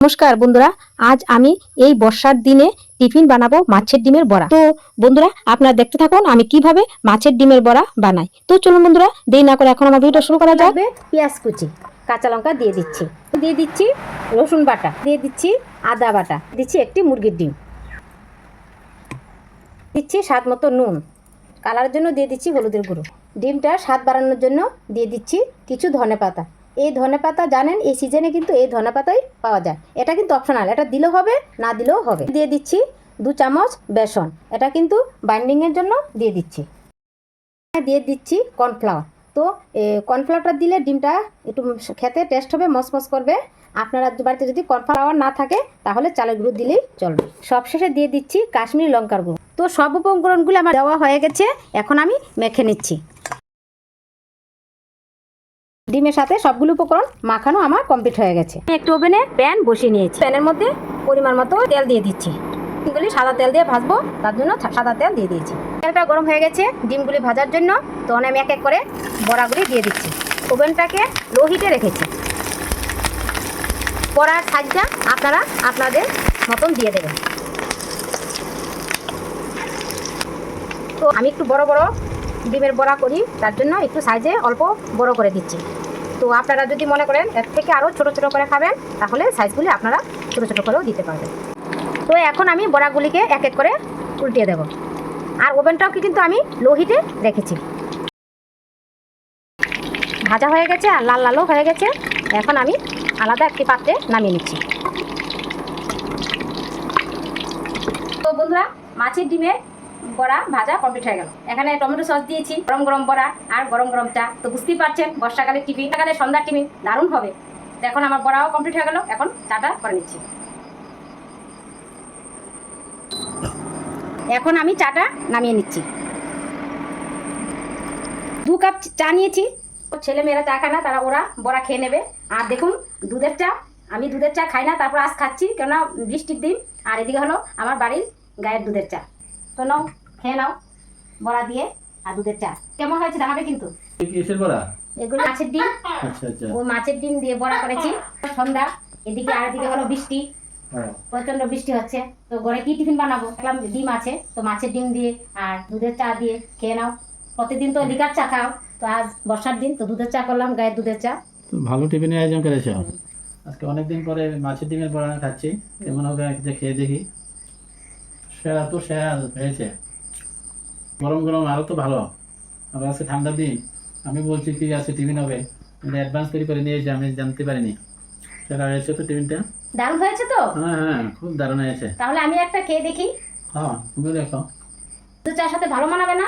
নমস্কার বন্ধুরা, আজ আমি এই বর্ষার দিনে টিফিন বানাবো মাছের ডিমের বড়া। তো বন্ধুরা আপনারা দেখতে থাকুন আমি কিভাবে মাছের ডিমের বড়া বানাই। তো চলুন বন্ধুরা, দেরি না করে এখন আমার ভিডিওটা শুরু করা যাক। পেঁয়াজ কুচি, কাঁচা লঙ্কা দিয়ে দিচ্ছি রসুন বাটা, দিয়ে দিচ্ছি আদা বাটা, দিচ্ছি একটি মুরগির ডিম, দিচ্ছি স্বাদ মতো নুন, কালারের জন্য দিয়ে দিচ্ছি হলুদের গুঁড়ো, ডিমটা স্বাদ বাড়ানোর জন্য দিয়ে দিচ্ছি কিছু ধনেপাতা। এই ধনেপাতা জানেন এই সিজনে কিন্তু এই ধনেপাতাই পাওয়া যায়, এটা কিন্তু অপশনাল, এটা দিলেও হবে না দিলেও হবে। দিয়ে দিচ্ছি 2 চামচ বেসন, এটা কিন্তু বাইন্ডিংয়ের জন্য দিয়ে দিচ্ছি কর্নফ্লাওয়ার। তো কর্নফ্লাওয়ারটা দিলে ডিমটা একটু খেতে টেস্ট হবে, মসমস করবে। আপনারা বাড়িতে যদি কর্নফ্লাওয়ার না থাকে তাহলে চালের গুঁড়ো দিলেই চলবে। সবশেষে দিয়ে দিচ্ছি কাশ্মীরি লঙ্কার গুঁড়ো। তো সব উপকরণগুলো আমার দেওয়া হয়ে গেছে, এখন আমি মেখে নিচ্ছি। ডিমের সাথে সবগুলো উপকরণ মাখানো আমার কমপ্লিট হয়ে গেছে। একটু ওভেনে প্যান বসিয়ে নিয়েছি, প্যানের মধ্যে পরিমাণ মতো তেল দিয়ে দিচ্ছি। ডিমগুলি সাদা তেল দিয়ে ভাজবো, তার জন্য সাদা তেল দিয়ে দিয়েছি। তেলটা গরম হয়ে গেছে ডিমগুলি ভাজার জন্য, তো আমি এক এক করে বড়াগুলি দিয়ে দিচ্ছি। ওভেনটাকে লো হিটে রেখেছি। বড়ার সাইজটা আপনারা আপনাদের মতন দিয়ে দেবেন। তো আমি একটু বড় বড় ডিমের বড়া করি, তার জন্য একটু সাইজে অল্প বড় করে দিচ্ছি। তো আপনারা যদি মনে করেন এর থেকে আরও ছোট ছোট করে খাবেন, তাহলে সাইজগুলি আপনারা ছোট ছোট করেও দিতে পারবেন। তো এখন আমি বড়াগুলিকে এক এক করে উল্টিয়ে দেব। আর ওভেনটাও কিন্তু আমি লো হিটে রেখেছি। ভাজা হয়ে গেছে আর লাল লালও হয়ে গেছে। এখন আমি আলাদা একটি পাত্রে নামিয়ে নিচ্ছি। তো বন্ধুরা, মাছের ডিমের বড়া ভাজা কমপ্লিট হয়ে গেল। এখানে টমেটো সস দিয়েছি, গরম গরম বড়া আর গরম গরম চা। তো বুঝতেই পারছেন বর্ষাকালের টিফিন, সকালে সন্ধ্যার টিফিন দারুণ হবে। তো এখন আমার বড়াও কমপ্লিট হয়ে গেল, এখন চাটা করে নিচ্ছি। এখন আমি চাটা নামিয়ে নিচ্ছি। 2 কাপ চা নিয়েছি। ছেলে মেয়েরা চা খায় না, তারা ওরা বড়া খেয়ে নেবে। আর দেখুন দুধের চা, আমি দুধের চা খাই না, তারপর আজ খাচ্ছি, কেননা বৃষ্টির দিন। আর এদিকে হলো আমার বাড়ির গায়ের দুধের চা। তো নাও, খেয়ে নাও বড়া দিয়ে আর দুধের চা। কেমন হয়েছে জানাবে কিন্তু। কিসের বড়া? এগুলো মাছের ডিম। আচ্ছা আচ্ছা। ও মাছের ডিম দিয়ে বড়া করেছি। সন্ধ্যা, এদিকে আর এদিকে হলো বৃষ্টি, প্রচন্ড বৃষ্টি হচ্ছে। তো ঘরে কি টিফিন বানাবো, দেখলাম ডিম আছে, তো মাছের ডিম দিয়ে আর দুধের চা দিয়ে খেয়ে নাও। প্রতিদিন তো লিকার চা খাও, তো আজ বর্ষার দিন তো দুধের চা করলাম, গায়ের দুধের চা। তো ভালো টিফিনের আয়োজন করেছো। আজকে অনেকদিন পরে মাছের ডিমের বড়া খাচ্ছি, কেমন হবে যে খেয়ে দেখি। সেরা তো সেরা হয়েছে, গরম গরম আরো তো ভালো। আবার আজকে ঠান্ডার দিন, আমি বলছি কি আজকে টিফিন হবে, অ্যাডভান্স তৈরি করে নিয়েছি, আমি জানতে পারিনি। সেরা হয়েছে তো টিফিনটা, দারুণ হয়েছে তো। হ্যাঁ হ্যাঁ, খুব দারুণ হয়েছে। তাহলে আমি একটা খেয়ে দেখি। হ্যাঁ তুমি দেখো, দুধ চার সাথে ভালো মানাবে না?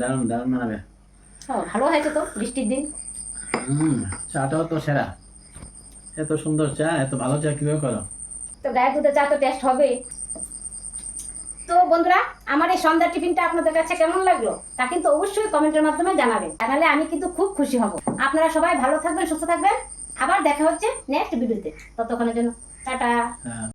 দারুণ দারুণ মানাবে। ভালো হয়েছে তো বৃষ্টির দিন। চাটাও তো সেরা, এত সুন্দর চা, এত ভালো চা কিভাবে করো? তো গায়ের দুধের চা তো টেস্ট হবে। তো বন্ধুরা, আমার এই সন্ধ্যা টিফিনটা আপনাদের কাছে কেমন লাগলো তা কিন্তু অবশ্যই কমেন্টের মাধ্যমে জানাবেন, জানালে আমি কিন্তু খুব খুশি হব। আপনারা সবাই ভালো থাকবেন, সুস্থ থাকবেন। আবার দেখা হচ্ছে নেক্সট ভিডিওতে, ততক্ষণের জন্য টাটা।